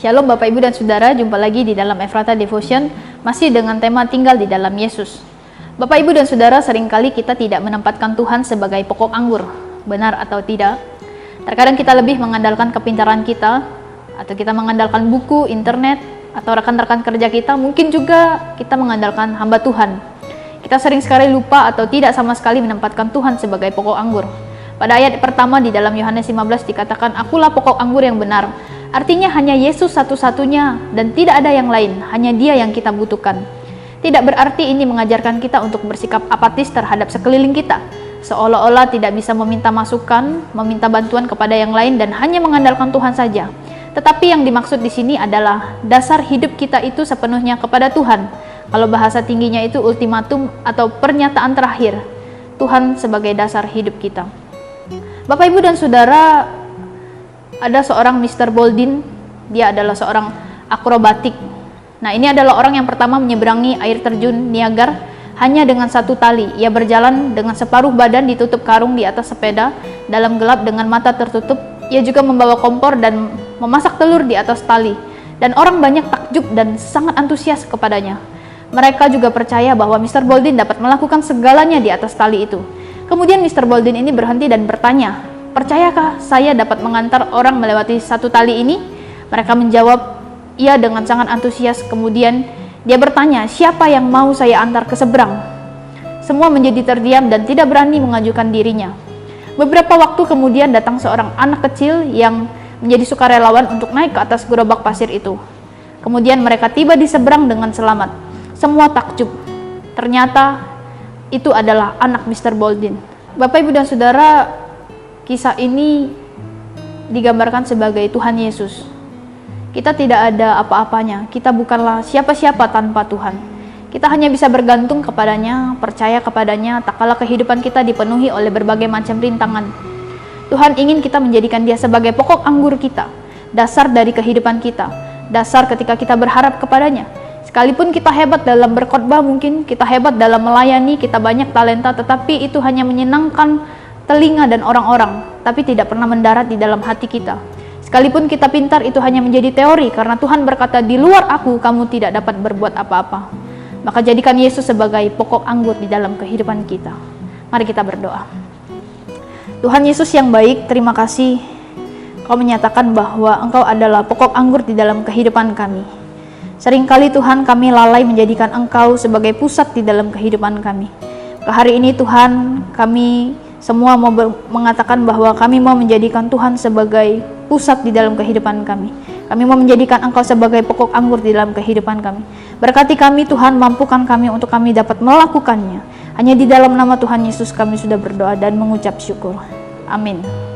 Shalom Bapak Ibu dan Saudara, jumpa lagi di dalam Ephrata Devotion, masih dengan tema tinggal di dalam Yesus. Bapak Ibu dan Saudara, seringkali kita tidak menempatkan Tuhan sebagai pokok anggur, benar atau tidak? Terkadang kita lebih mengandalkan kepintaran kita, atau kita mengandalkan buku, internet, atau rekan-rekan kerja kita, mungkin juga kita mengandalkan hamba Tuhan. Kita sering sekali lupa atau tidak sama sekali menempatkan Tuhan sebagai pokok anggur. Pada ayat pertama di dalam Yohanes 15 dikatakan, "Akulah pokok anggur yang benar." Artinya hanya Yesus satu-satunya dan tidak ada yang lain, hanya Dia yang kita butuhkan. Tidak berarti ini mengajarkan kita untuk bersikap apatis terhadap sekeliling kita, seolah-olah tidak bisa meminta masukan, meminta bantuan kepada yang lain dan hanya mengandalkan Tuhan saja. Tetapi yang dimaksud di sini adalah dasar hidup kita itu sepenuhnya kepada Tuhan. Kalau bahasa tingginya itu ultimatum atau pernyataan terakhir, Tuhan sebagai dasar hidup kita. Bapak, Ibu, dan Saudara, ada seorang Mr. Boldin, dia adalah seorang akrobatik. Nah, ini adalah orang yang pertama menyeberangi air terjun Niagara hanya dengan satu tali. Ia berjalan dengan separuh badan ditutup karung di atas sepeda, dalam gelap dengan mata tertutup. Ia juga membawa kompor dan memasak telur di atas tali. Dan orang banyak takjub dan sangat antusias kepadanya. Mereka juga percaya bahwa Mr. Boldin dapat melakukan segalanya di atas tali itu. Kemudian Mr. Boldin ini berhenti dan bertanya, "Percayakah saya dapat mengantar orang melewati satu tali ini?" Mereka menjawab, "Iya," dengan sangat antusias. Kemudian dia bertanya, "Siapa yang mau saya antar ke seberang?" Semua menjadi terdiam dan tidak berani mengajukan dirinya. Beberapa waktu kemudian datang seorang anak kecil yang menjadi sukarelawan untuk naik ke atas gerobak pasir itu. Kemudian mereka tiba di seberang dengan selamat. Semua takjub. Ternyata itu adalah anak Mr. Boldin. Bapak, Ibu, dan Saudara, kisah ini digambarkan sebagai Tuhan Yesus. Kita tidak ada apa-apanya, kita bukanlah siapa-siapa tanpa Tuhan. Kita hanya bisa bergantung kepadanya, percaya kepadanya, tak kala kehidupan kita dipenuhi oleh berbagai macam rintangan. Tuhan ingin kita menjadikan Dia sebagai pokok anggur kita, dasar dari kehidupan kita, dasar ketika kita berharap kepadanya. Sekalipun kita hebat dalam berkhotbah, mungkin kita hebat dalam melayani, kita banyak talenta, tetapi itu hanya menyenangkan telinga dan orang-orang, tapi tidak pernah mendarat di dalam hati kita. Sekalipun kita pintar, itu hanya menjadi teori, karena Tuhan berkata, "Di luar Aku, kamu tidak dapat berbuat apa-apa." Maka jadikan Yesus sebagai pokok anggur di dalam kehidupan kita. Mari kita berdoa. Tuhan Yesus yang baik, terima kasih Kau menyatakan bahwa Engkau adalah pokok anggur di dalam kehidupan kami. Seringkali Tuhan, kami lalai menjadikan Engkau sebagai pusat di dalam kehidupan kami. Hari ini Tuhan, kami semua mau mengatakan bahwa kami mau menjadikan Tuhan sebagai pusat di dalam kehidupan kami. Kami mau menjadikan Engkau sebagai pokok anggur di dalam kehidupan kami. Berkati kami Tuhan, mampukan kami untuk kami dapat melakukannya. Hanya di dalam nama Tuhan Yesus kami sudah berdoa dan mengucap syukur. Amin.